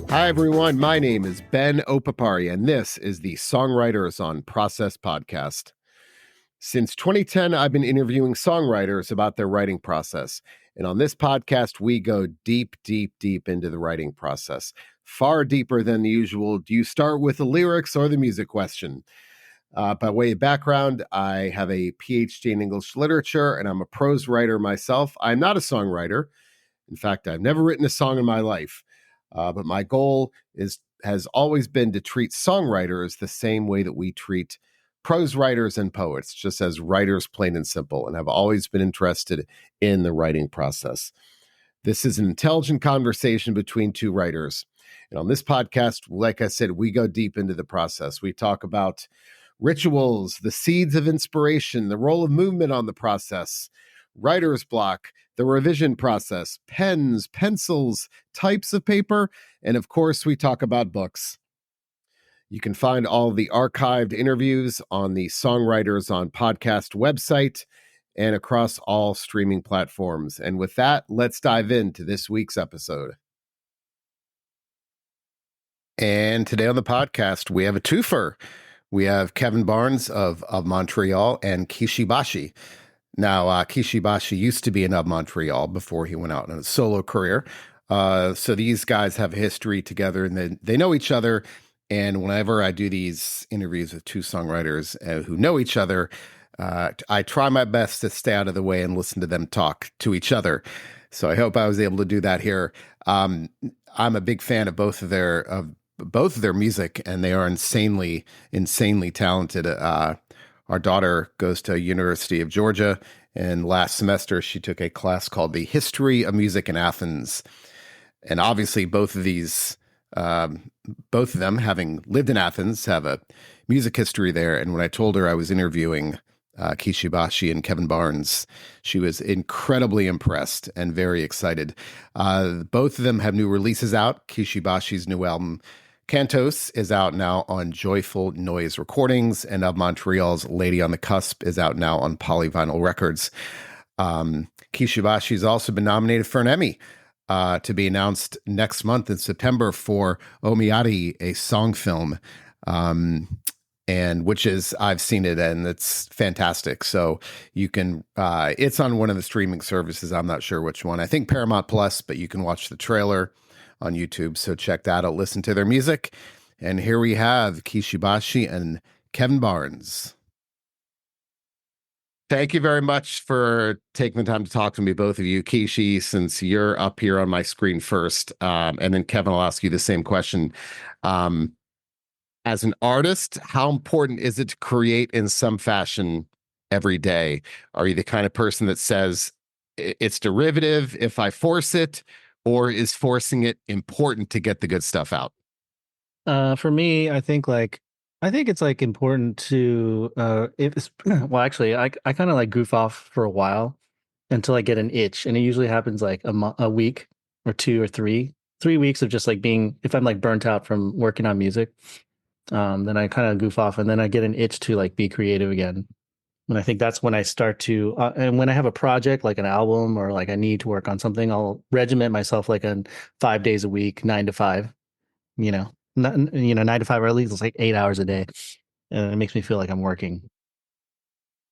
Hi, everyone. My name is Ben Opapari, and this is the Songwriters on Process podcast. Since 2010, I've been interviewing songwriters about their writing process. And on this podcast, we go deep, deep, deep into the writing process. Far deeper than the usual. Do you start with the lyrics or the music question? By way of background, I have a PhD in English literature, and I'm a prose writer myself. I'm not a songwriter. In fact, I've never written a song in my life. But my goal has always been to treat songwriters the same way that we treat prose writers and poets, just as writers, plain and simple, and have always been interested in the writing process. This is an intelligent conversation between two writers. And on this podcast, like I said, we go deep into the process. We talk about rituals, the seeds of inspiration, the role of movement on the process, writer's block, the revision process, pens, pencils, types of paper, and of course, we talk about books. You can find all the archived interviews on the Songwriters on Podcast website and across all streaming platforms. And with that, let's dive into this week's episode. And today on the podcast, we have a twofer. We have Kevin Barnes of Montreal and Kishi Bashi. Now, Kishi Bashi used to be in Montreal before he went out on a solo career. So these guys have a history together and they know each other. And whenever I do these interviews with two songwriters who know each other, I try my best to stay out of the way and listen to them talk to each other. So I hope I was able to do that here. I'm a big fan of both of their music, and they are insanely talented. Our daughter goes to University of Georgia, and last semester she took a class called The History of Music in Athens. And obviously both of them, having lived in Athens, have a music history there. And when I told her I was interviewing Kishi Bashi and Kevin Barnes, she was incredibly impressed and very excited. Both of them have new releases out. Kishi Bashi's new album, Cantos, is out now on Joyful Noise Recordings, and of Montreal's Lady on the Cusp is out now on Polyvinyl Records. Kishi Bashi has also been nominated for an Emmy to be announced next month in September for Omiyari, a song film, and which is, I've seen it and it's fantastic. So you can, it's on one of the streaming services. I'm not sure which one. I think Paramount Plus, but you can watch the trailer on YouTube. So check that out, listen to their music. And here we have Kishi Bashi and Kevin Barnes. Thank you very much for taking the time to talk to me, both of you. Kishi, since you're up here on my screen first, and then Kevin, I'll ask you the same question. As an artist, how important is it to create in some fashion every day? Are you the kind of person that says it's derivative if I force it, or is forcing it important to get the good stuff out? For me, I think it's like important to if it's well, actually, I kind of like goof off for a while until I get an itch, and it usually happens like a week or 2 or 3 weeks of just like being, if I'm like burnt out from working on music, then I kind of goof off, and then I get an itch to like be creative again. And I think that's when I start to, and when I have a project like an album or like I need to work on something, I'll regiment myself like on 5 days a week, 9 to 5, you know, not, 9 to 5, or at least it's like 8 hours a day. And it makes me feel like I'm working.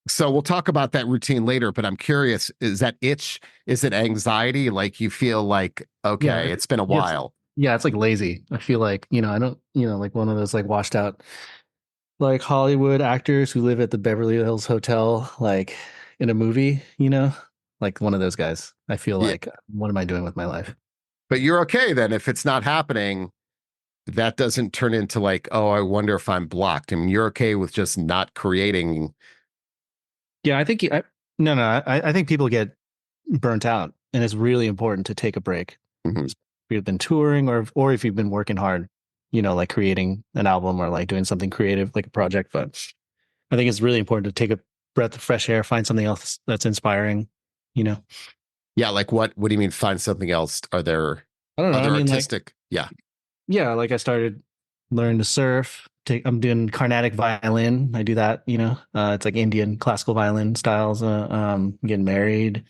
So we'll talk about that routine later, but I'm curious, is that itch, is it anxiety? Like you feel like, okay, it's been a while. Yeah, it's like lazy. I feel like, I don't, like one of those like washed out like Hollywood actors who live at the Beverly Hills Hotel, like in a movie, like one of those guys. I feel like, what am I doing with my life? But you're okay then if it's not happening. That doesn't turn into like, oh, I wonder if I'm blocked. I mean, you're okay with just not creating. Yeah, I think I think people get burnt out, and it's really important to take a break. Mm-hmm. If you've been touring or if you've been working hard, like creating an album or like doing something creative, like a project. But I think it's really important to take a breath of fresh air, find something else that's inspiring, Yeah, like what do you mean find something else? Are there I don't know, other artistic? Yeah, like I started learning to surf. I'm doing Carnatic violin. I do that, it's like Indian classical violin styles. Getting married,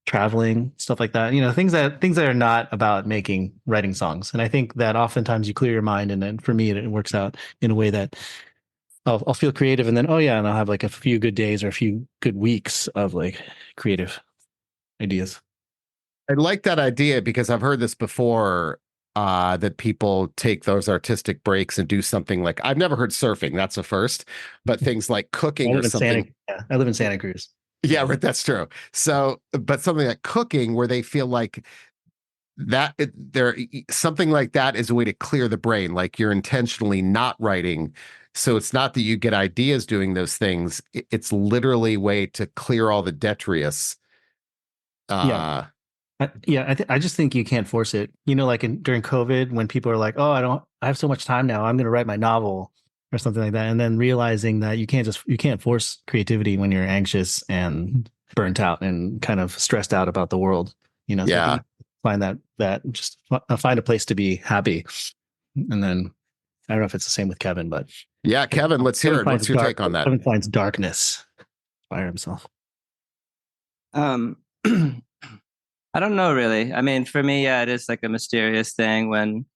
traveling, stuff like that. Things that are not about writing songs. And I think that oftentimes you clear your mind, and then for me, it works out in a way that I'll feel creative, and then oh yeah, and I'll have like a few good days or a few good weeks of like creative ideas. I like that idea because I've heard this before, that people take those artistic breaks and do something like I've never heard surfing, that's a first, but things like I cooking or live in Santa, something. yeah, I live in Santa Cruz. Yeah, So right, that's true. So, but something like cooking where they feel like there something like that is a way to clear the brain, like you're intentionally not writing. So it's not that you get ideas doing those things. It's literally a way to clear all the detritus. yeah, Uh, I just think you can't force it. Like during COVID, when people are like, "Oh, I have so much time now. I'm going to write my novel or something like that," and then realizing that you can't force creativity when you're anxious and burnt out and kind of stressed out about the world. So I think yeah. you find that just find a place to be happy, and then I don't know if it's the same with Kevin, but Yeah, Kevin, let's hear it. What's your take on that? Kevin finds darkness by himself. Um, I don't know really. I mean, for me, yeah, it is like a mysterious thing when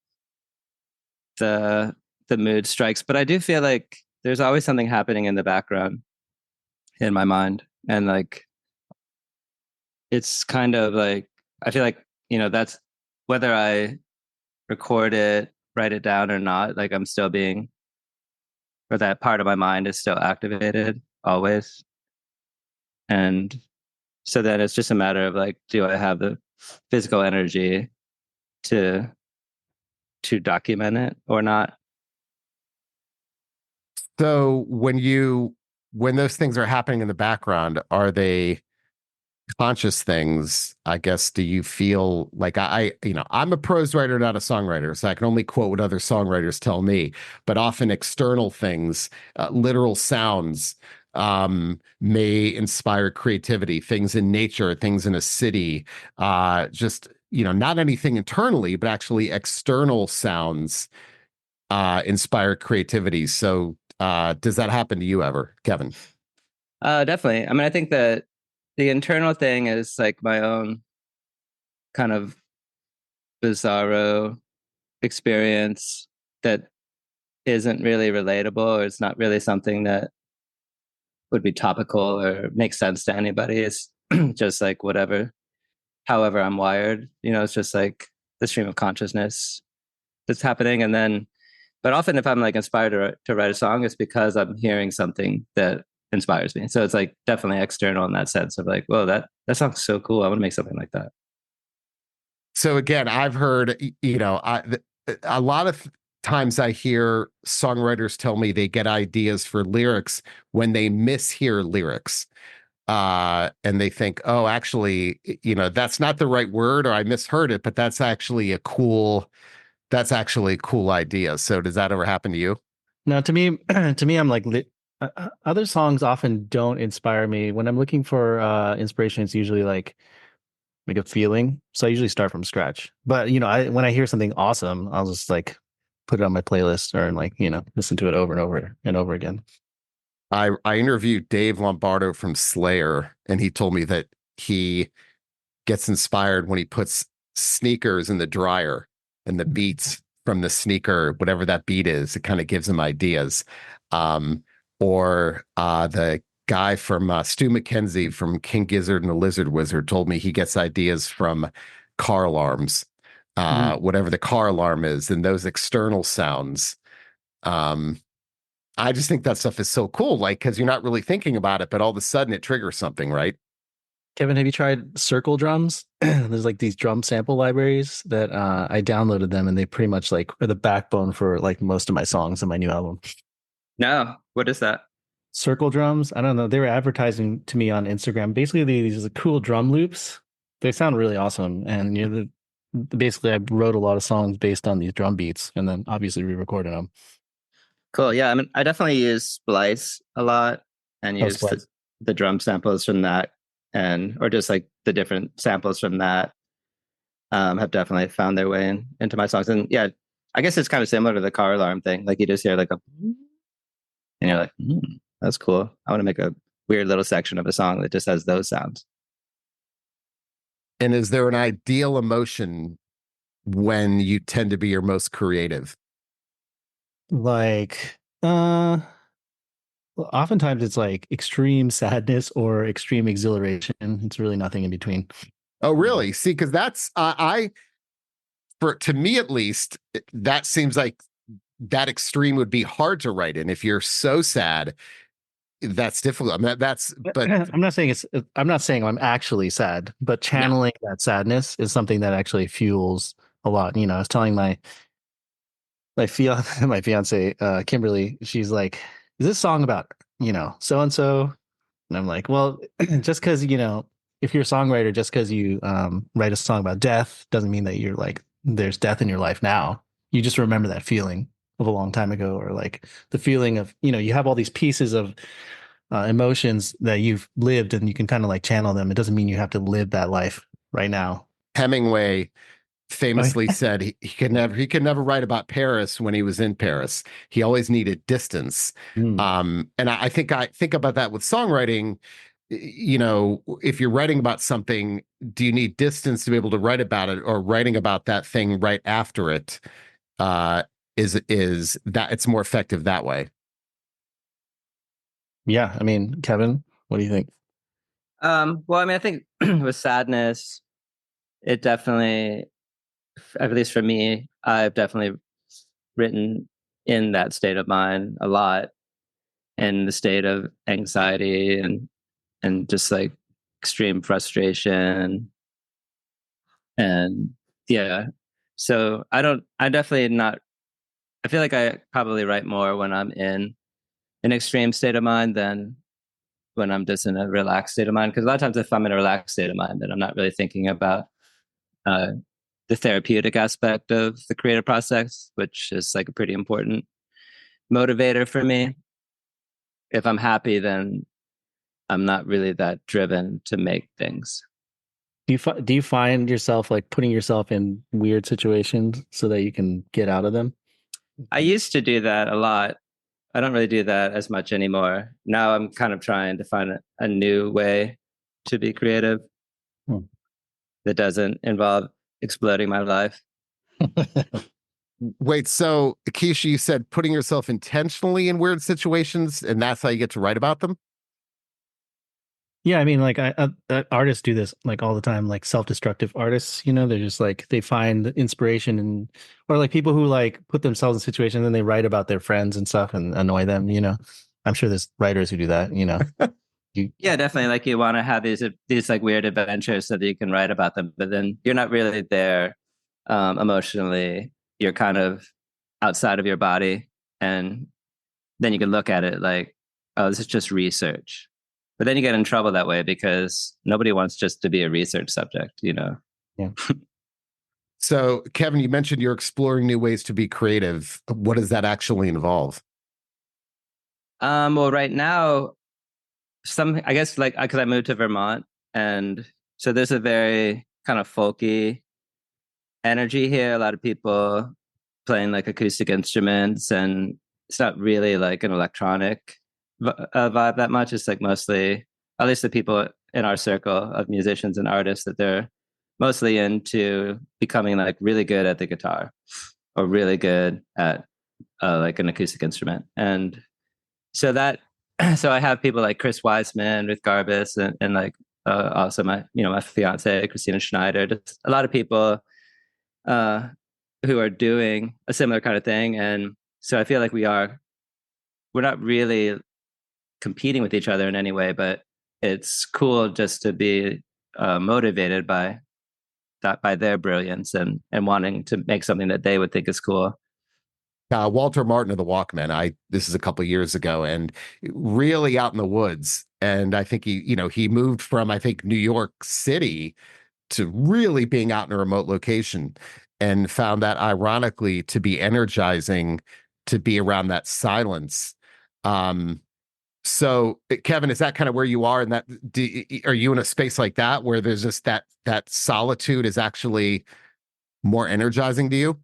the the mood strikes, but I do feel like there's always something happening in the background in my mind. And like it's kind of like I feel like, that's whether I record it, write it down or not, like I'm still being or that part of my mind is still activated always. And so then it's just a matter of like, do I have the physical energy to document it or not? So when those things are happening in the background, are they conscious things? I guess, do you feel like I'm a prose writer, not a songwriter, so I can only quote what other songwriters tell me, but often external things, literal sounds, may inspire creativity, things in nature, things in a city, just, not anything internally, but actually external sounds, inspire creativity. So, does that happen to you ever, Kevin? Definitely. I mean, I think that the internal thing is like my own kind of bizarro experience that isn't really relatable, or it's not really something that would be topical or make sense to anybody. It's just like whatever, however I'm wired, it's just like the stream of consciousness that's happening. And then, but often if I'm like inspired to write a song, it's because I'm hearing something that inspires me. So it's like definitely external in that sense of like, whoa, that sounds so cool. I want to make something like that. So again, I've heard, a lot of times I hear songwriters tell me they get ideas for lyrics when they mishear lyrics. And they think, oh, actually, that's not the right word, or I misheard it, but that's actually a cool idea. So does that ever happen to you? Now, to me, I'm like other songs often don't inspire me. When I'm looking for inspiration, it's usually like a feeling. So I usually start from scratch. But when I hear something awesome, I'll just like put it on my playlist or like listen to it over and over and over again. I interviewed Dave Lombardo from Slayer, and he told me that he gets inspired when he puts sneakers in the dryer, and the beats from the sneaker, whatever that beat is, it kind of gives him ideas. Or the guy from Stu McKenzie from King Gizzard and the Lizard Wizard told me he gets ideas from car alarms, Mhm. whatever the car alarm is, and those external sounds. Um, I just think that stuff is so cool, like, because you're not really thinking about it, but all of a sudden it triggers something, right? Kevin, have you tried circle drums? There's like these drum sample libraries that I downloaded them, and they pretty much like are the backbone for like most of my songs in my new album. No, what is that? Circle drums, I don't know. They were advertising to me on Instagram. Basically, these cool drum loops. They sound really awesome, and basically I wrote a lot of songs based on these drum beats, and then obviously re-recorded them. Cool. Yeah, I mean, I definitely use Splice a lot and Oh, use Splice. the drum samples from that, and or just like the different samples from that have definitely found their way into my songs. And yeah, I guess it's kind of similar to the car alarm thing. Like you just hear like and you're like, that's cool. I want to make a weird little section of a song that just has those sounds. And is there an ideal emotion when you tend to be your most creative? Like, well, oftentimes it's like extreme sadness or extreme exhilaration. It's really nothing in between. Oh, really? See, because that's for to me at least, that seems like that extreme would be hard to write in. If you're so sad, that's difficult. I mean, but I'm not saying I'm actually sad, but yeah, channeling that sadness is something that actually fuels a lot. I was telling my fiance Kimberly, she's like, is this song about, so and so? And I'm like, well, just because, if you're a songwriter, just because you write a song about death doesn't mean that you're like, there's death in your life now. You just remember that feeling of a long time ago, or like the feeling of, you have all these pieces of emotions that you've lived and you can kind of like channel them. It doesn't mean you have to live that life right now. Hemingway famously Right. said he could never write about Paris when he was in Paris. He always needed distance. Mm. And I think about that with songwriting. If you're writing about something, do you need distance to be able to write about it, or writing about that thing right after it? Uh, is that it's more effective that way? Yeah. I mean, Kevin, what do you think? Well, I mean, I think with sadness, it definitely, at least for me, I've definitely written in that state of mind a lot, in the state of anxiety and just like extreme frustration. And yeah, so I definitely not, I feel like I probably write more when I'm in an extreme state of mind than when I'm just in a relaxed state of mind. Because a lot of times, if I'm in a relaxed state of mind, then I'm not really thinking about uh, the therapeutic aspect of the creative process, which is like a pretty important motivator for me. If I'm happy, then I'm not really that driven to make things. Do you find yourself like putting yourself in weird situations so that you can get out of them? I used to do that a lot. I don't really do that as much anymore. Now I'm kind of trying to find a new way to be creative Hmm. that doesn't involve exploding my life. Wait, so Kishi, you said putting yourself intentionally in weird situations, and that's how you get to write about them? Yeah, I mean, like artists do this like all the time, like self-destructive artists. They're just like they find inspiration and or like people who like put themselves in situations and then they write about their friends and stuff and annoy them. I'm sure there's writers who do that. You Yeah, definitely. Like you want to have these like weird adventures so that you can write about them, but then you're not really there emotionally. You're kind of outside of your body, and then you can look at it like, oh, this is just research. But then you get in trouble that way because nobody wants just to be a research subject. yeah. So, Kevin, you mentioned you're exploring new ways to be creative. What does that actually involve? Well, right now, I guess like because I moved to Vermont, and so there's a very kind of folky energy here. A lot of people playing like acoustic instruments, and it's not really like an electronic vibe that much. It's like mostly, at least the people in our circle of musicians and artists, that they're mostly into becoming like really good at the guitar or really good at like an acoustic instrument. And so that, so I have people like Chris Wiseman with Garbus and like also my fiance Christina Schneider, just a lot of people uh, who are doing a similar kind of thing. And so I feel like we're not really competing with each other in any way, but it's cool just to be motivated by that, by their brilliance and wanting to make something that they would think is cool. Walter Martin of the Walkmen. This is a couple of years ago, and really out in the woods. And I think he moved from, I think, New York City to really being out in a remote location, and found that ironically to be energizing to be around that silence. Um, so Kevin, is that kind of where you are? And are you in a space like that where there's just that solitude is actually more energizing to you?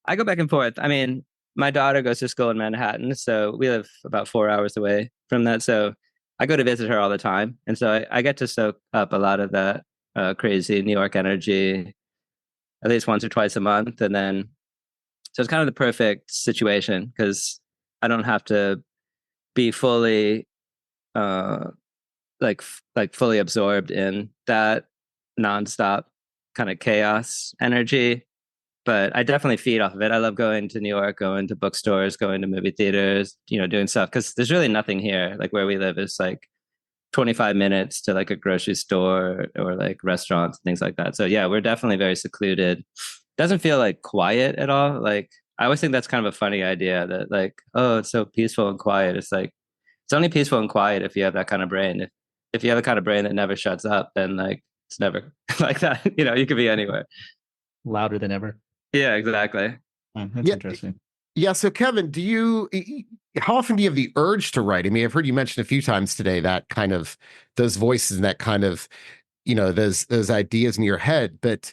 I go back and forth. I mean, my daughter goes to school in Manhattan, so we live about 4 hours away from that. So I go to visit her all the time, and so I get to soak up a lot of that crazy New York energy at least once or twice a month. And then, so it's kind of the perfect situation because I don't have to be fully, uh, like fully absorbed in that nonstop kind of chaos energy. But I definitely feed off of it. I love going to New York, going to bookstores, going to movie theaters, doing stuff because there's really nothing here. Like where we live is like 25 minutes to like a grocery store or like restaurants and things like that. So yeah, we're definitely very secluded. Doesn't feel like quiet at all. Like I always think that's kind of a funny idea that like, oh, it's so peaceful and quiet. It's like it's only peaceful and quiet if you have that kind of brain. If you have a kind of brain that never shuts up, then like it's never like that. You could be anywhere. Louder than ever. Yeah, exactly. That's interesting. Yeah. So, Kevin, how often do you have the urge to write? I mean, I've heard you mention a few times today that kind of those voices and that kind of, those ideas in your head. But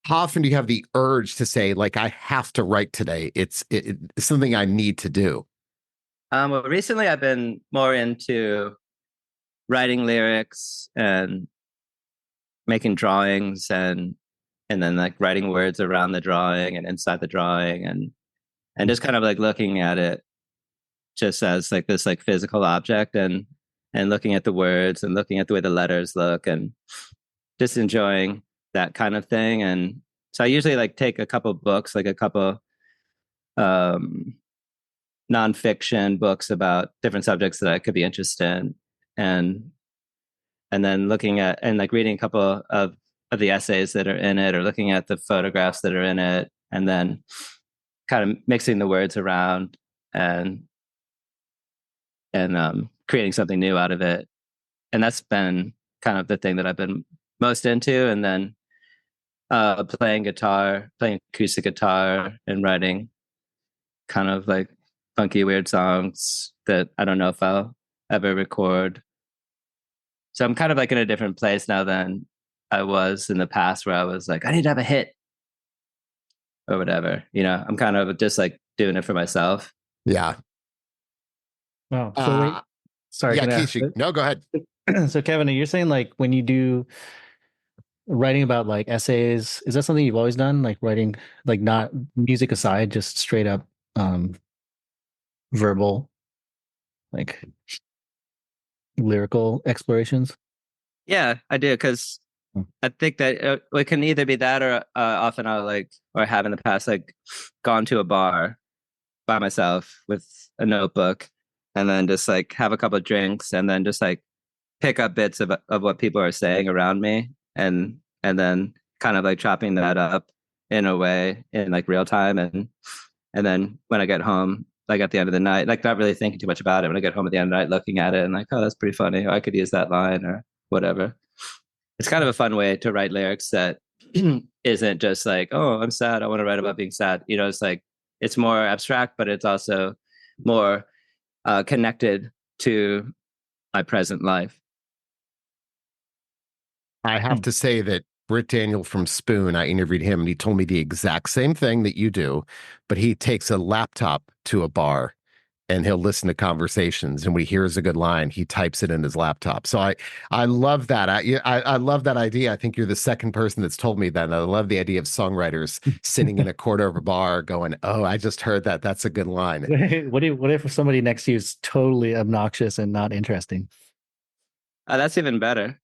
how often do you have the urge to say, like, I have to write today? It's something I need to do. Well, recently I've been more into writing lyrics and making drawings and then like writing words around the drawing and inside the drawing and just kind of like looking at it just as like this like physical object and looking at the words and looking at the way the letters look and just enjoying that kind of thing. And so I usually like take a couple books, like a couple nonfiction books about different subjects that I could be interested in and then looking at and like reading a couple of the essays that are in it or looking at the photographs that are in it and then kind of mixing the words around and creating something new out of it. And that's been kind of the thing that I've been most into. And then playing acoustic guitar and writing kind of like funky, weird songs that I don't know if I'll ever record. So I'm kind of like in a different place now than I was in the past where I was like, I need to have a hit or whatever. I'm kind of just like doing it for myself. Yeah. Wow. So wait, sorry. Yeah, Kishi. No, go ahead. So Kevin, you're saying like when you do writing about like essays, is that something you've always done? Like writing, like not music aside, just straight up verbal, like lyrical explorations? Yeah, I do because I think that it can either be that or often I'll like or have in the past like gone to a bar by myself with a notebook and then just like have a couple of drinks and then just like pick up bits of what people are saying around me and then kind of like chopping that up in a way in like real time and then when I get home like at the end of the night like not really thinking too much about it when I get home at the end of the night looking at it and like oh that's pretty funny or I could use that line or whatever. It's kind of a fun way to write lyrics that isn't just like oh I'm sad I want to write about being sad. It's like it's more abstract but it's also more connected to my present life. I have to say that Britt Daniel from Spoon, I interviewed him and he told me the exact same thing that you do, but he takes a laptop to a bar and he'll listen to conversations. And when he hears a good line, he types it in his laptop. So I love that. I love that idea. I think you're the second person that's told me that. And I love the idea of songwriters sitting in a corner of a bar going, oh, I just heard that. That's a good line. What if somebody next to you is totally obnoxious and not interesting? That's even better.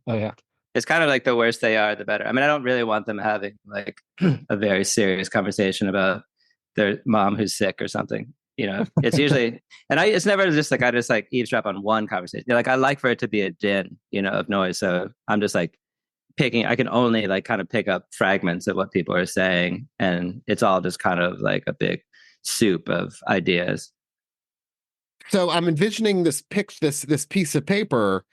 Oh yeah. It's kind of like the worse they are, the better. I mean, I don't really want them having like a very serious conversation about their mom who's sick or something. It's usually, and it's never just like, I just like eavesdrop on one conversation. Like I like for it to be a din, of noise. So I'm just like I can only like kind of pick up fragments of what people are saying. And it's all just kind of like a big soup of ideas. So I'm envisioning this piece of paper.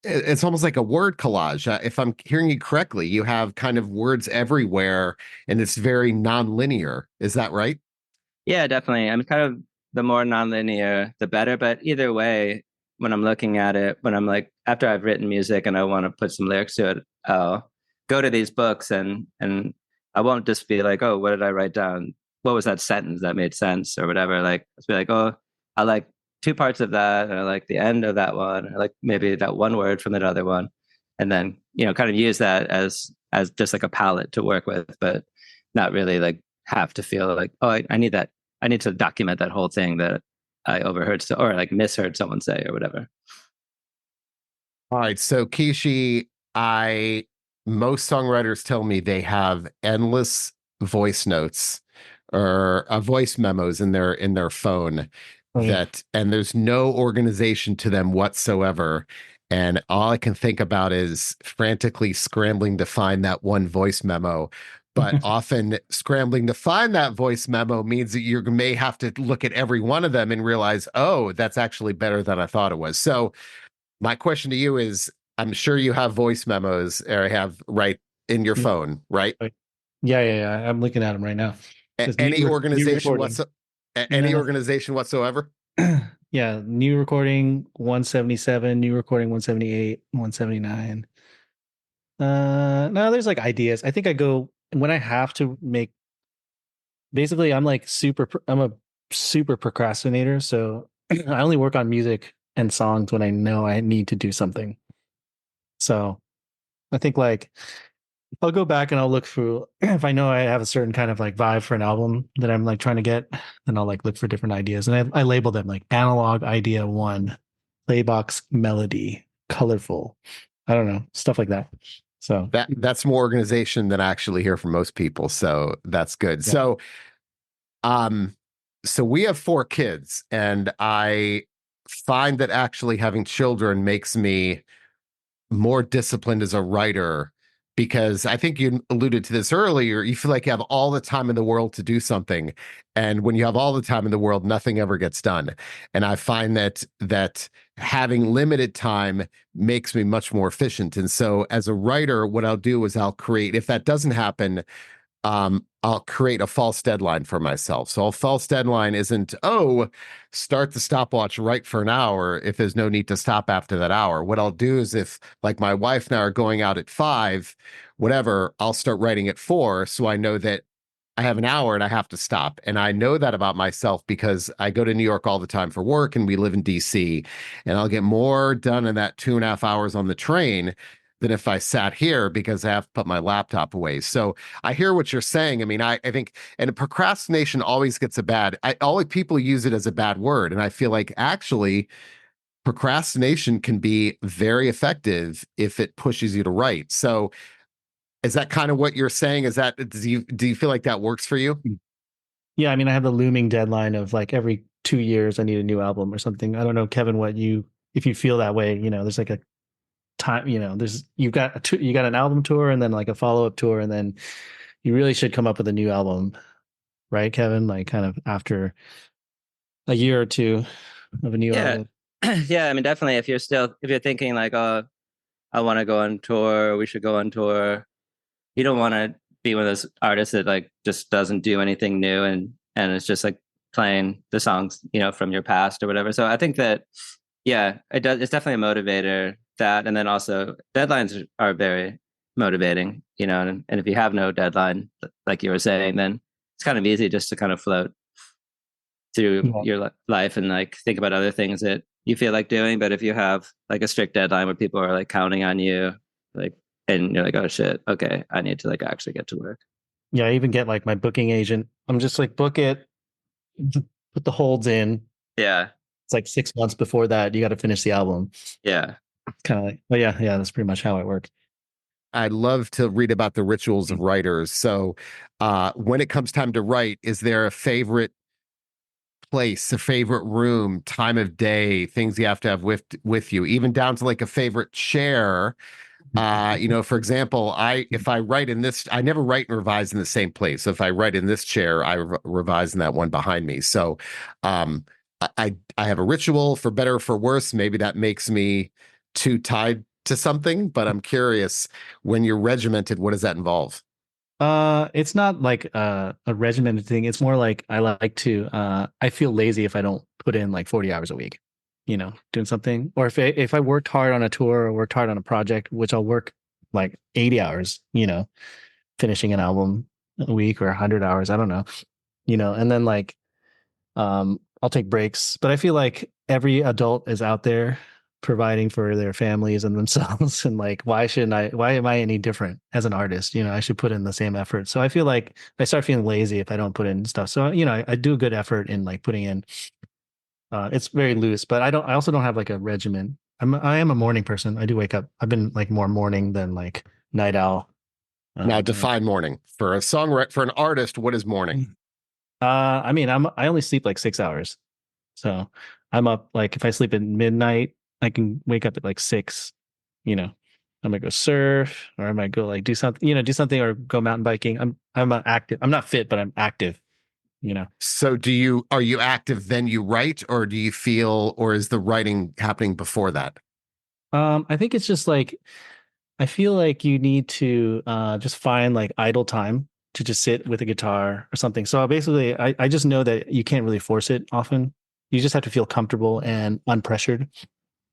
It's almost like a word collage. If I'm hearing you correctly, you have kind of words everywhere and it's very nonlinear. Is that right? Yeah, definitely. I'm kind of the more nonlinear, the better. But either way, when I'm looking at it, when I'm like, after I've written music and I want to put some lyrics to it, I'll go to these books and I won't just be like, oh, what did I write down? What was that sentence that made sense or whatever? Like, I'll be like, oh, I like two parts of that. And I like the end of that one. I like maybe that one word from that other one. and then kind of use that as just like a palette to work with, but not really like have to feel like, oh, I need that. I need to document that whole thing that I overheard or like misheard someone say or whatever. All right, so Kishi, I most songwriters tell me they have endless voice notes or voice memos in their phone Oh, yeah. and there's no organization to them whatsoever. And all I can think about is frantically scrambling to find that one voice memo. But often scrambling to find that voice memo means that you may have to look at every one of them and realize, oh, that's actually better than I thought it was. So my question to you is, I'm sure you have voice memos or have right in your phone, right? Yeah. I'm looking at them right now. There's Any new organization recording. any organization whatsoever? Yeah, new recording 177, new recording 178, 179. No, there's like ideas. I think I go when I have to make. Basically, I'm a super procrastinator, so I only work on music and songs when I know I need to do something. So I think like I'll go back and I'll look through if I know I have a certain kind of like vibe for an album that I'm like trying to get, then I'll like look for different ideas. And I label them like analog idea one, playbox melody, colorful. I don't know, stuff like that. So That's more organization than I actually hear from most people. So that's good. yeah. Um, so we have 4 kids, and I find that actually having children makes me more disciplined as a writer because I think you alluded to this earlier. You feel like you have all the time in the world to do something. And when you have all the time in the world, nothing ever gets done. And I find that having limited time makes me much more efficient. And so as a writer, what I'll do is I'll create, if that doesn't happen, I'll create a false deadline for myself. So a false deadline isn't, oh, start the stopwatch right for an hour if there's no need to stop after that hour. What I'll do is if like my wife and I are going out at 5, whatever, I'll start writing at 4. So I know that I have an hour and I have to stop. And I know that about myself because I go to New York all the time for work and we live in DC. And I'll get more done in that 2.5 hours on the train than if I sat here because I have to put my laptop away. So I hear what you're saying. I mean, I think, and procrastination always gets a bad, all people use it as a bad word. And I feel like actually procrastination can be very effective if it pushes you to write. So is that kind of what you're saying? Is that, do you feel like that works for you? Yeah, I mean I have the looming deadline of like every 2 years I need a new album or something. I don't know, Kevin, what you if you feel that way, there's like a time, there's you got an album tour and then like a follow-up tour and then you really should come up with a new album, right, Kevin? Like kind of after a year or two of a new Yeah. album. Yeah, I mean, definitely if you're thinking like, oh, I want to go on tour, we should go on tour. You don't want to be one of those artists that like just doesn't do anything new and it's just like playing the songs, from your past or whatever. So I think that, yeah, it's definitely a motivator, that, and then also deadlines are very motivating, and if you have no deadline, like you were saying, then it's kind of easy just to kind of float through your life and like think about other things that you feel like doing. But if you have like a strict deadline where people are like counting on you, like, and you're like, oh shit, okay, I need to like actually get to work. Yeah, I even get like my booking agent. I'm just like, book it, put the holds in. Yeah. It's like 6 months before that, you got to finish the album. Yeah. Kind of like, but yeah, that's pretty much how it works. I love to read about the rituals of writers. So when it comes time to write, is there a favorite place, a favorite room, time of day, things you have to have with you, even down to like a favorite chair? For example, if I write in this, I never write and revise in the same place. So if I write in this chair, I revise in that one behind me. So I have a ritual, for better or for worse. Maybe that makes me too tied to something, but I'm curious, when you're regimented, what does that involve? It's not like a regimented thing. It's more like I feel lazy if I don't put in like 40 hours a week, doing something. Or if I worked hard on a tour or worked hard on a project, which I'll work like 80 hours, finishing an album a week or 100 hours, I don't know, and then like I'll take breaks. But I feel like every adult is out there providing for their families and themselves. And like, why am I any different as an artist? I should put in the same effort. So I feel like I start feeling lazy if I don't put in stuff. So, I do a good effort in like putting in, it's very loose, but I also don't have like a regimen. I am a morning person. I do wake up. I've been like more morning than like night owl. Now define morning for a songwriter, for an artist. What is morning? I mean, I only sleep like 6 hours. So I'm up, like if I sleep at midnight, I can wake up at like 6, I might go surf, or I might go like do something or go mountain biking. I'm active. I'm not fit, but I'm active. So are you active then you write, or do you feel, or is the writing happening before that? I think it's just like I feel like you need to just find like idle time to just sit with a guitar or something. So basically, I just know that you can't really force it often. You just have to feel comfortable and unpressured.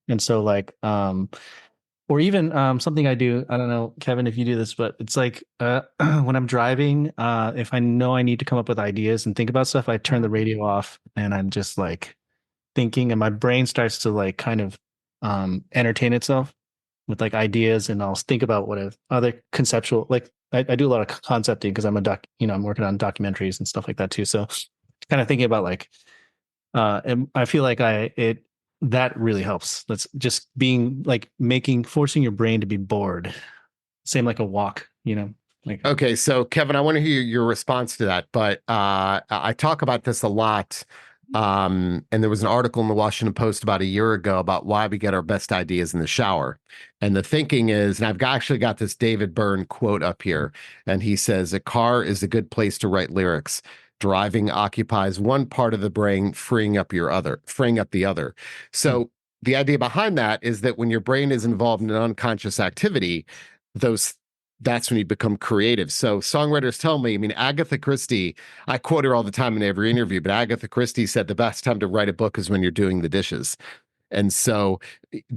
And so like, or even something I do, I don't know, Kevin, if you do this, but it's like when I'm driving, if I know I need to come up with ideas and think about stuff, I turn the radio off and I'm just like thinking, and my brain starts to like kind of entertain itself with like ideas, and I'll think about what if other conceptual, like I do a lot of concepting because I'm working on documentaries and stuff like that too. So kind of thinking about like and I feel like that really helps. That's just being like forcing your brain to be bored. Same like a walk. Like Okay, so Kevin, I want to hear your response to that, but I talk about this a lot. And there was an article in the Washington Post about a year ago about why we get our best ideas in the shower. And the thinking is, and actually got this David Byrne quote up here, and he says, "A car is a good place to write lyrics. Driving occupies one part of the brain, freeing up the other." So the idea behind that is that when your brain is involved in an unconscious activity, those that's when you become creative. So songwriters tell me, I mean, Agatha Christie, I quote her all the time in every interview, but Agatha Christie said the best time to write a book is when you're doing the dishes. And so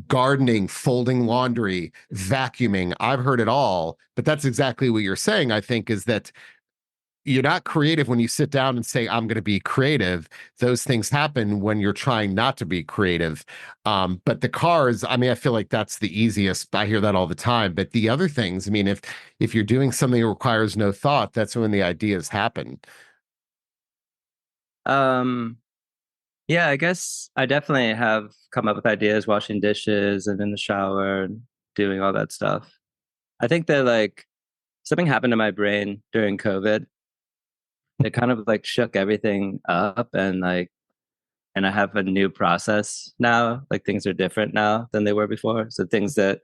gardening, folding laundry, vacuuming, I've heard it all, but that's exactly what you're saying, I think, is that you're not creative when you sit down and say, I'm going to be creative. Those things happen when you're trying not to be creative. But the cars, I mean, I feel like that's the easiest. I hear that all the time. But the other things, I mean, if you're doing something that requires no thought, that's when the ideas happen. Yeah, I guess I definitely have come up with ideas washing dishes and in the shower and doing all that stuff. I think that like something happened to my brain during COVID. It kind of like shook everything up, and I have a new process now. Like things are different now than they were before. So things that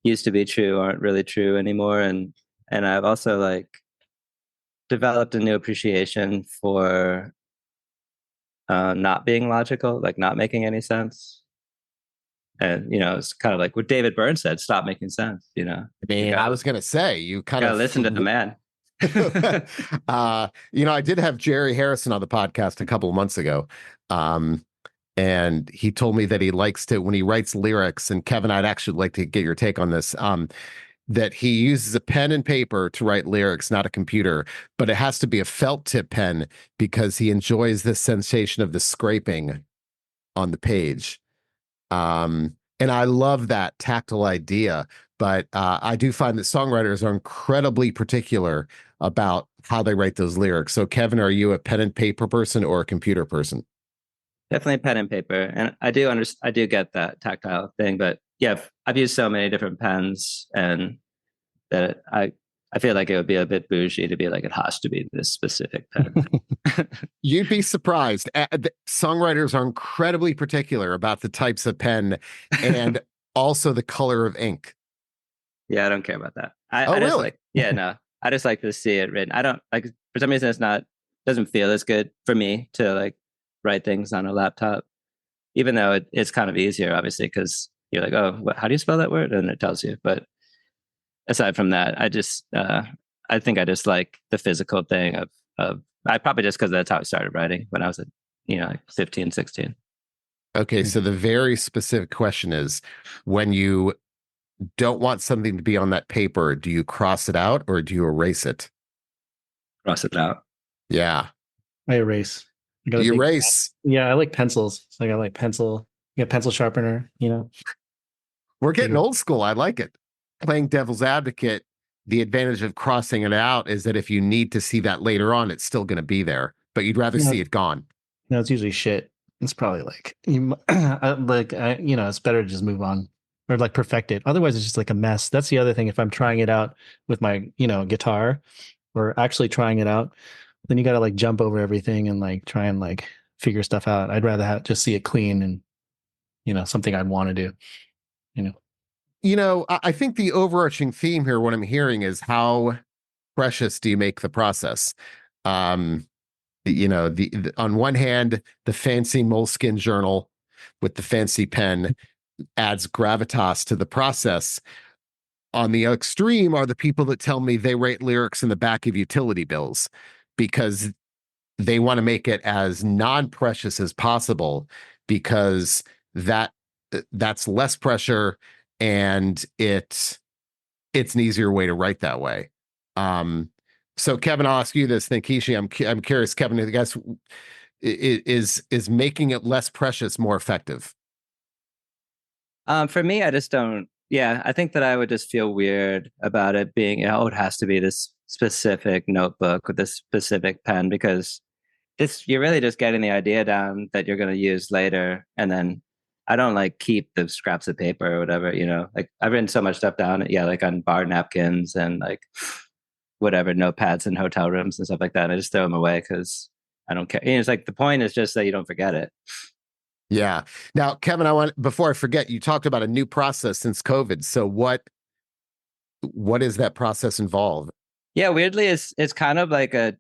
used to be true aren't really true anymore. And I've also like developed a new appreciation for not being logical, like not making any sense. And it's kind of like what David Byrne said: "Stop making sense." I mean, I was going to say, you kind gotta of listen to the man. I did have Jerry Harrison on the podcast a couple of months ago. And he told me that he likes to, when he writes lyrics, and Kevin, I'd actually like to get your take on this, that he uses a pen and paper to write lyrics, not a computer, but it has to be a felt tip pen because he enjoys the sensation of the scraping on the page. And I love that tactile idea, but I do find that songwriters are incredibly particular about how they write those lyrics. So, Kevin, are you a pen and paper person or a computer person? Definitely pen and paper, and I do get that tactile thing. But yeah, I've used so many different pens, and that I feel like it would be a bit bougie to be like it has to be this specific pen. You'd be surprised. Songwriters are incredibly particular about the types of pen and also the color of ink. Yeah, I don't care about that. I Oh, just really? like, yeah, no, I just like to see it written. I don't like, for some reason, doesn't feel as good for me to like write things on a laptop, even though it's kind of easier, obviously, because you're like, oh, how do you spell that word? And it tells you. But aside from that, I think I just like the physical thing of I probably just because that's how I started writing when I was like 15, 16. Okay, so the very specific question is, when you don't want something to be on that paper, do you cross it out or do you erase it? Cross it out. Yeah. I erase. You erase. Yeah, I like pencils. It's like I like pencil. Yeah, pencil sharpener. We're getting old school. I like it. Playing devil's advocate, the advantage of crossing it out is that if you need to see that later on, it's still going to be there, but you'd rather No, see it gone. no, it's usually shit. It's probably like it's better to just move on or like perfect it. Otherwise, it's just like a mess. That's the other thing. If I'm trying it out with my guitar or actually trying it out, then you got to like jump over everything and like try and like figure stuff out. I'd rather just see it clean and something I'd want to do. You know. I think the overarching theme here, what I'm hearing is how precious do you make the process? Um, on one hand, the fancy moleskin journal with the fancy pen adds gravitas to the process. On the extreme are the people that tell me they write lyrics in the back of utility bills because they want to make it as non-precious as possible because that's less pressure and it's an easier way to write that way. So Kevin, I'll ask you this. Then Kishi, I'm curious, Kevin, I guess is making it less precious more effective? For me, I just don't. Yeah, I think that I would just feel weird about it being, it has to be this specific notebook with this specific pen because you're really just getting the idea down that you're going to use later, and then I don't like keep the scraps of paper or whatever. Like I've written so much stuff down, yeah, like on bar napkins and like whatever notepads in hotel rooms and stuff like that. I just throw them away because I don't care. It's like the point is just that you don't forget it. Yeah. Now, Kevin, before I forget, you talked about a new process since COVID. So what is that process involve? Yeah, weirdly, it's kind of like a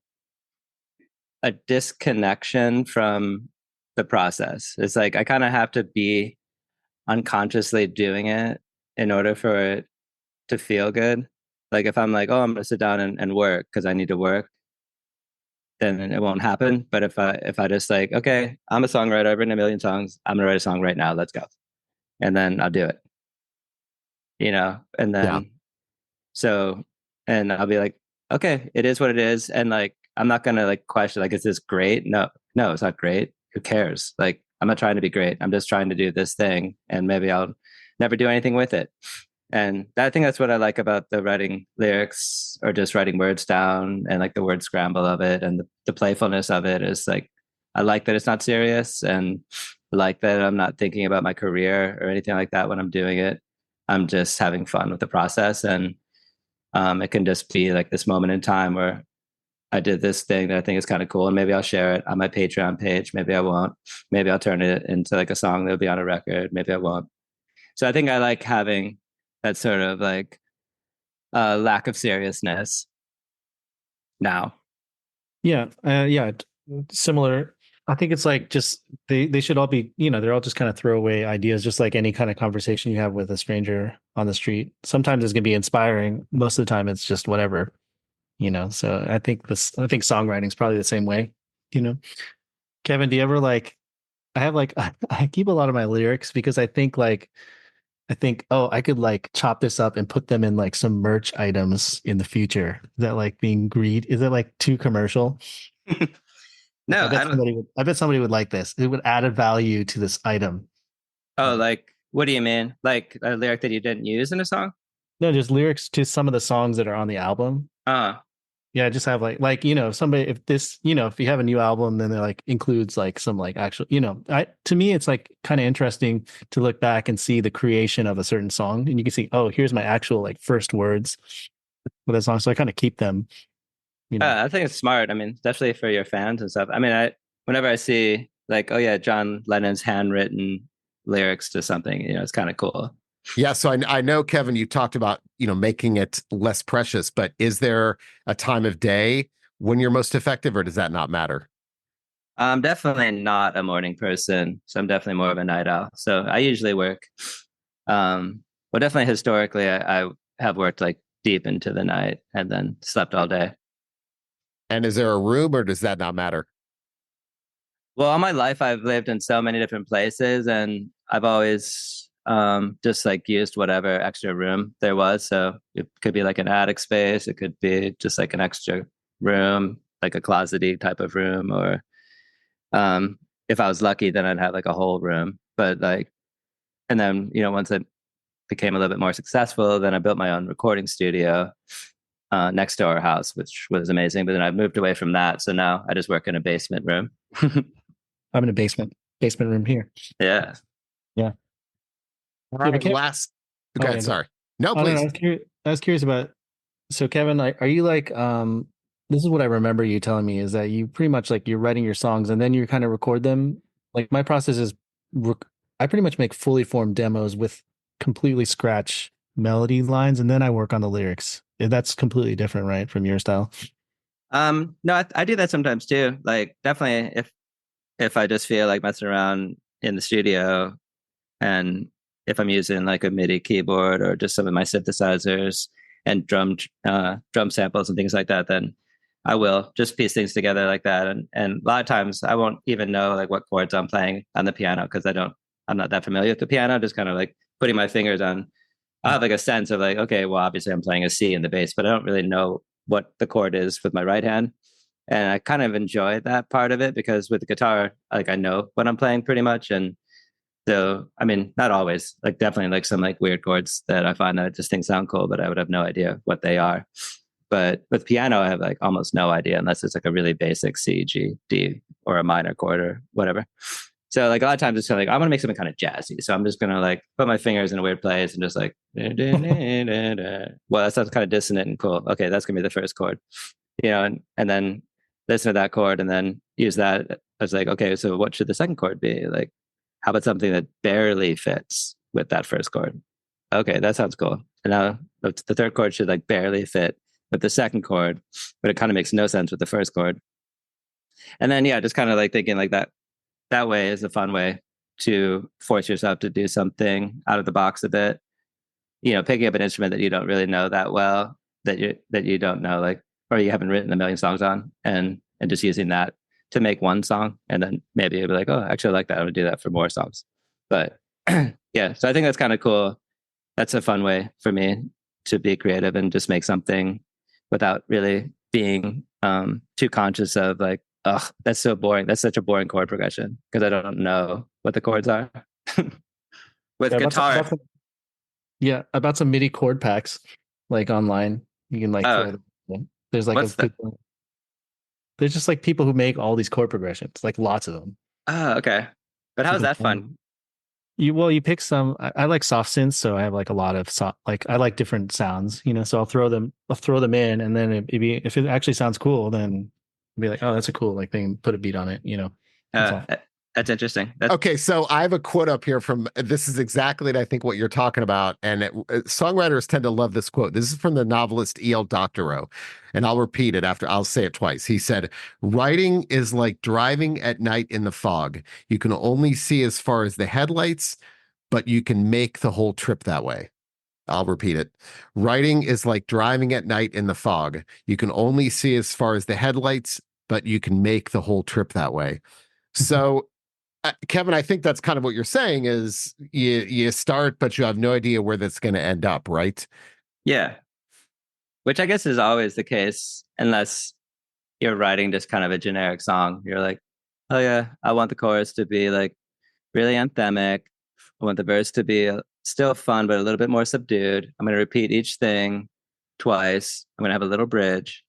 disconnection from the process. It's like I kind of have to be unconsciously doing it in order for it to feel good. Like if I'm like, oh, I'm gonna sit down and work because I need to work, then it won't happen. But if I just like, okay, I'm a songwriter, I've written a million songs, I'm gonna write a song right now, let's go. And then I'll do it. And Yeah. then so and I'll be like, okay, it is what it is. And like I'm not gonna like question like, is this great? No, it's not great. Who cares? Like I'm not trying to be great. I'm just trying to do this thing and maybe I'll never do anything with it. And I think that's what I like about the writing lyrics or just writing words down and like the word scramble of it and the playfulness of it is like, I like that it's not serious and like that I'm not thinking about my career or anything like that when I'm doing it. I'm just having fun with the process. And it can just be like this moment in time where I did this thing that I think is kind of cool. And maybe I'll share it on my Patreon page. Maybe I won't. Maybe I'll turn it into like a song that'll be on a record. Maybe I won't. So I think I like having that sort of like lack of seriousness now. Yeah, similar. I think it's like just they should all be, they're all just kind of throwaway ideas, just like any kind of conversation you have with a stranger on the street. Sometimes it's gonna be inspiring. Most of the time, it's just whatever, So I think songwriting is probably the same way, you know. Kevin, do you ever like? I have like I keep a lot of my lyrics because I think, oh, I could like chop this up and put them in like some merch items in the future. Is that like being greed? Is it like too commercial? No, I don't. I bet somebody would like this. It would add a value to this item. Oh, like what do you mean? Like a lyric that you didn't use in a song? No, just lyrics to some of the songs that are on the album. Oh, Yeah, just have like, if somebody, if this, if you have a new album, then it like includes like some like actual, to me, it's like kind of interesting to look back and see the creation of a certain song. And you can see, oh, here's my actual like first words for that song. So I kind of keep them. I think it's smart. I mean, especially for your fans and stuff. I mean, whenever I see like, oh yeah, John Lennon's handwritten lyrics to something, it's kind of cool. Yeah, so I know, Kevin, you talked about, making it less precious, but is there a time of day when you're most effective, or does that not matter? I'm definitely not a morning person, so I'm definitely more of a night owl. So I usually work. Well, definitely historically, I have worked like deep into the night and then slept all day. And is there a room, or does that not matter? Well, all my life I've lived in so many different places, and I've always just like used whatever extra room there was. So it could be like an attic space, it could be just like an extra room, like a closety type of room, or if I was lucky, then I'd have like a whole room. But like, and then once became a little bit more successful. Then I built my own recording studio next to our house, which was amazing. But then I moved away from that, so now I just work in a basement room. I'm in a basement room here. Yeah. Yeah. All Yeah, but right, Kevin, last. oh, Okay, yeah, sorry. No, oh, no, please. I was curious about, so Kevin, are you like, this is what I remember you telling me, is that you pretty much like you're writing your songs and then you kind of record them. Like my process is I pretty much make fully formed demos with completely scratch melody lines and then I work on the lyrics. That's completely different, right, from your style? No, I do that sometimes too. Like definitely if I just feel like messing around in the studio, and if I'm using like a MIDI keyboard or just some of my synthesizers and drum samples and things like that, then I will just piece things together like that. And a lot of times I won't even know like what chords I'm playing on the piano because I'm not that familiar with the piano. Just kind of like putting my fingers on. I have like a sense of like, okay, well, obviously I'm playing a C in the bass, but I don't really know what the chord is with my right hand. And I kind of enjoy that part of it because with the guitar, like I know what I'm playing pretty much. And so, I mean, not always, like definitely like some like weird chords that I find that I just think sound cool, but I would have no idea what they are. But with piano, I have like almost no idea unless it's like a really basic C, G, D, or a minor chord or whatever. So like a lot of times it's kind of like, I want to make something kind of jazzy. So I'm just going to like put my fingers in a weird place and just like, well, that sounds kind of dissonant and cool. Okay, that's going to be the first chord, and then listen to that chord and then use that as like, okay, so what should the second chord be? Like, how about something that barely fits with that first chord? Okay, that sounds cool. And now the third chord should like barely fit with the second chord, but it kind of makes no sense with the first chord. And then, yeah, just kind of like thinking like that way is a fun way to force yourself to do something out of the box a bit. Picking up an instrument that you don't really know that well, that you don't know, like, or you haven't written a million songs on, and just using that to make one song, and then maybe you'll be like, oh, actually, I like that. I would do that for more songs. But yeah, so I think that's kind of cool. That's a fun way for me to be creative and just make something without really being too conscious of like, oh, that's so boring. That's such a boring chord progression because I don't know what the chords are. With Yeah, guitar, yeah, about some MIDI chord packs, like online. You can like throw oh, them in. There's like what's that? there's just like people who make all these chord progressions, like lots of them. Oh, okay. But You how's can that find fun? you pick some. I like soft synths, so I have like a lot of like I like different sounds, so I'll throw them in, and then if it actually sounds cool, then I'll be like, oh, that's a cool like thing. Put a beat on it. That's all. That's interesting. That's Okay, so I have a quote up here from this is exactly, I think, what you're talking about. And songwriters tend to love this quote. This is from the novelist E.L. Doctorow, and I'll repeat it I'll say it twice. He said, writing is like driving at night in the fog. You can only see as far as the headlights, but you can make the whole trip that way. I'll repeat it. Writing is like driving at night in the fog. You can only see as far as the headlights, but you can make the whole trip that way. So Kevin, I think that's kind of what you're saying is you start, but you have no idea where that's going to end up, right? yeah, which I guess is always the case unless you're writing just kind of a generic song. You're like, oh yeah, I want the chorus to be like really anthemic. I want the verse to be still fun, but a little bit more subdued. I'm going to repeat each thing twice. I'm going to have a little bridge.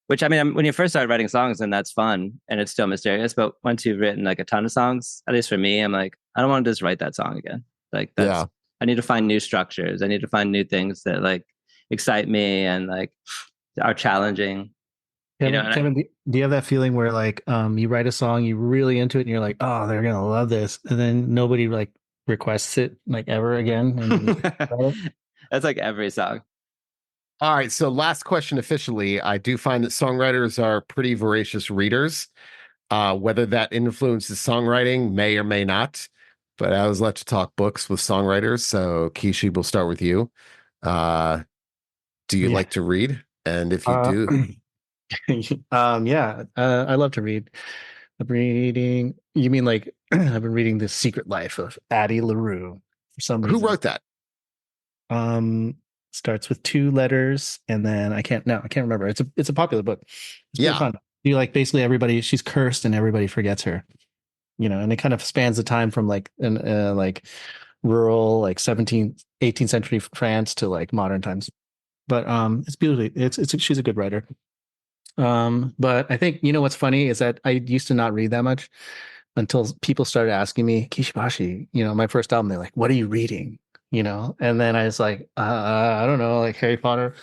Which I mean, when you first start writing songs, then that's fun and it's still mysterious. But once you've written like a ton of songs, at least for me, I'm like, I don't want to just write that song again. Like Yeah. I need to find new structures. I need to find new things that like excite me and like are challenging. Kevin, do you have that feeling where like you write a song, you're really into it, and you're like, oh, they're gonna love this, and then nobody like requests it like ever again, and then That's like every song. All right. So, last question officially. I do find that songwriters are pretty voracious readers. Whether that influences songwriting may or may not. But I always love to talk books with songwriters. So, Kishi, we'll start with you. Do you yeah. like to read? And if you Uh, do, yeah, I love to read. I'm reading. You mean like I've been reading The Secret Life of Addie LaRue for some who reason. wrote that? Um, Starts with two letters, and then I can't remember. It's a popular book. It's pretty Yeah. fun. You like basically everybody. She's cursed, and everybody forgets her. And it kind of spans the time from like rural like 17th, 18th century France to like modern times. But it's beautifully it's she's a good writer. But I think you know what's funny is that I used to not read that much until people started asking me, Kishi Bashi, you know, my first album, they're like, what are you reading? You know, and then I was like, I don't know, like Harry Potter,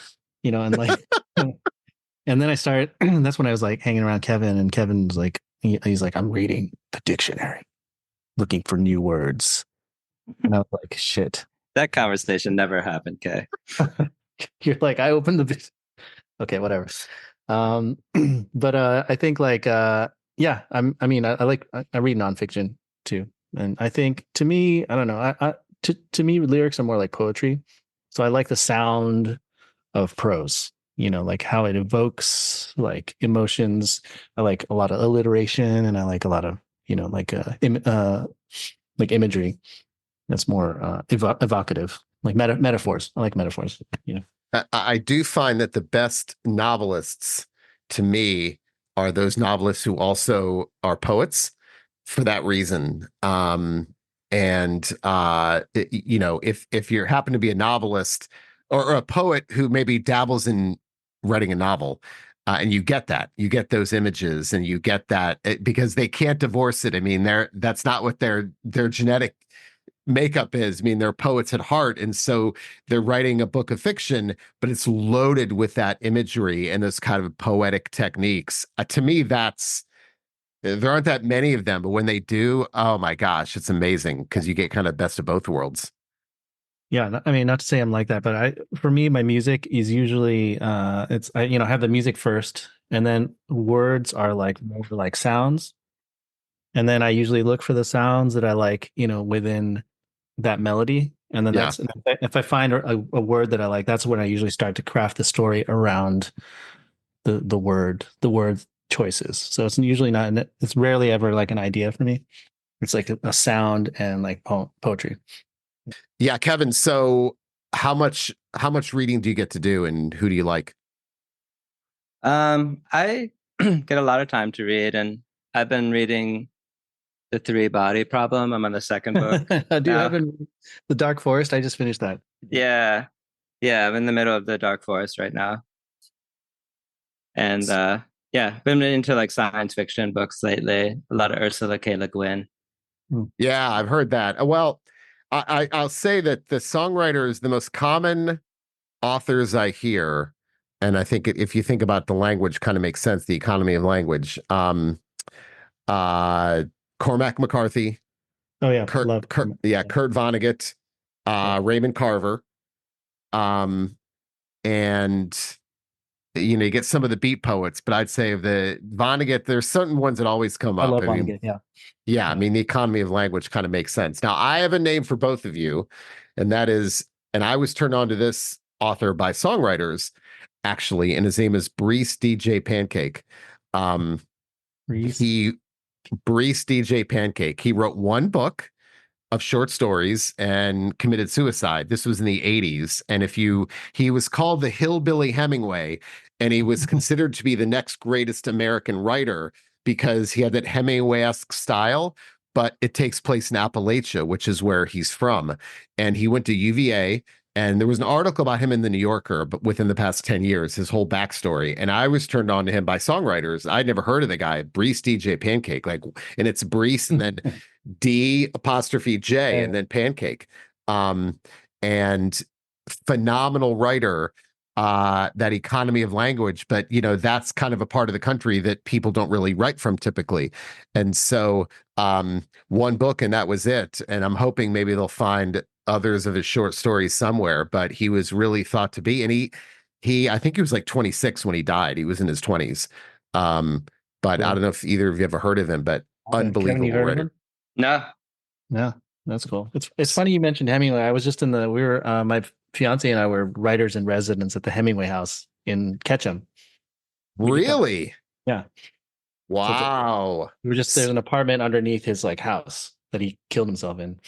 you know, and like, and then I started, that's when I was like hanging around Kevin, and Kevin's like, he's like, I'm reading the dictionary, looking for new words. And I was like, shit. That conversation never happened, Kay. You're like, I opened the, okay, whatever. Um, but I think like yeah, I mean I like I read nonfiction too, and I think to me I don't know to me lyrics are more like poetry, so I like the sound of prose. You know, like how it evokes like emotions. I like a lot of alliteration, and I like a lot of you know like imagery that's more evocative, like metaphors. I like metaphors. You know. I do find that the best novelists to me are those novelists who also are poets for that reason. And you know, if you happen to be a novelist or a poet who maybe dabbles in writing a novel, and you get those images, and you get that because they can't divorce it. I mean, that's not what their genetic makeup is. I mean, they're poets at heart, and so they're writing a book of fiction, but it's loaded with that imagery and those kind of poetic techniques. To me, that's there aren't that many of them, but when they do, oh my gosh, it's amazing because you get kind of best of both worlds. Yeah, I mean, not to say I'm like that, but for me, my music is usually, it's, I, you know, have the music first, and then words are like more like sounds. And then I usually look for the sounds that I like, you know, within that melody. And then Yeah. that's, and if I find a word that I like, that's when I usually start to craft the story around the word choices. So it's usually not, it's rarely ever like an idea for me. It's like a sound and like poetry. Yeah, Kevin, so how much reading do you get to do, and who do you like? I get a lot of time to read, and I've been reading The Three Body Problem. I'm on the second book Do you have now. the Dark Forest? I just finished that. Yeah. Yeah, I'm in the middle of the Dark Forest right now. And yeah, been into like science fiction books lately. A lot of Ursula K. Le Guin. Hmm. Yeah, I've heard that. Well, I'll say that the songwriter is the most common authors I hear, and I think if you think about the language, kind of makes sense. The economy of language. Uh, Cormac McCarthy, Oh yeah, love. Kurt Vonnegut, Yeah, Raymond Carver, um, and you know, you get some of the beat poets, but I'd say of the Vonnegut, there's certain ones that always come I up. love I mean, Vonnegut. Yeah, yeah, I yeah. mean, the economy of language kind of makes sense. Now, I have a name for both of you, and that is, and I was turned on to this author by songwriters, actually, and his name is Brees DJ Pancake. Um, Reese. he Brees DJ Pancake. He wrote one book of short stories and committed suicide. This was in the 80s. And he was called the Hillbilly Hemingway, and he was considered to be the next greatest American writer because he had that Hemingway-esque style, but it takes place in Appalachia, which is where he's from. And he went to UVA. And there was an article about him in the New Yorker, but within the past 10 years, his whole backstory. And I was turned on to him by songwriters. I'd never heard of the guy, Brees DJ Pancake. Like, and it's Brees and then D apostrophe J and then pancake. Um, and phenomenal writer, that economy of language, but you know, that's kind of a part of the country that people don't really write from typically. And so one book and that was it. And I'm hoping maybe they'll find others of his short stories somewhere, but he was really thought to be, and I think he was like 26 when he died. He was in his 20s. Um, but I Cool. don't know if either of you ever heard of him, but Kevin, you unbelievable heard of writer. him? No. Yeah, that's cool. It's funny you mentioned Hemingway. I was just in the we were my fiance and I were writers in residence at the Hemingway House in Ketchum. You could come. Really? Yeah. So Wow. we were just there's an apartment underneath his like house that he killed himself in.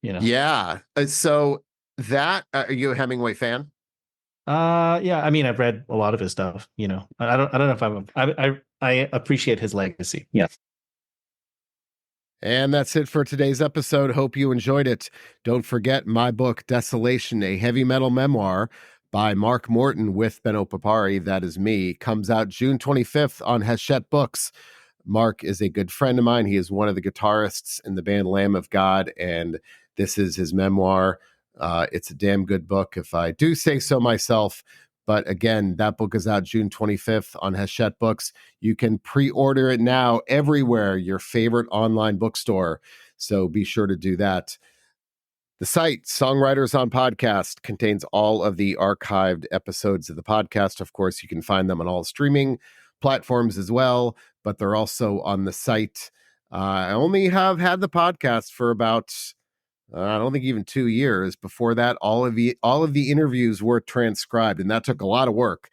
You know. Yeah. So that are you a Hemingway fan? Yeah. I mean, I've read a lot of his stuff. You know, I don't know if I appreciate his legacy. Yeah. And that's it for today's episode. Hope you enjoyed it. Don't forget my book, Desolation, a heavy metal memoir by Mark Morton with Ben Opapari, that is me, comes out June 25th on Hachette Books. Mark is a good friend of mine. He is one of the guitarists in the band Lamb of God, and this is his memoir. It's a damn good book, if I do say so myself. But again, that book is out June 25th on Hachette Books. You can pre-order it now everywhere, your favorite online bookstore. So be sure to do that. The site, Songwriters on Podcast, contains all of the archived episodes of the podcast. Of course, you can find them on all streaming platforms as well, but they're also on the site. I only have had the podcast for about I don't think even 2 years. Before that, all of the interviews were transcribed, and that took a lot of work.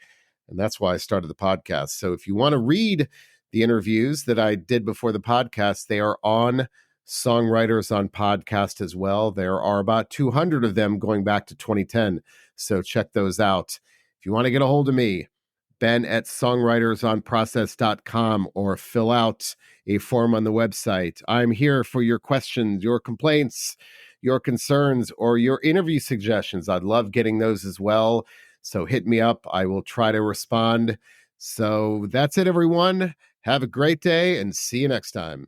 And that's why I started the podcast. So if you want to read the interviews that I did before the podcast, they are on Songwriters on Podcast as well. There are about 200 of them going back to 2010. So check those out. If you want to get a hold of me, Ben at songwritersonprocess.com, or fill out a form on the website. I'm here for your questions, your complaints, your concerns, or your interview suggestions. I'd love getting those as well. So hit me up. I will try to respond. So that's it, everyone. Have a great day and see you next time.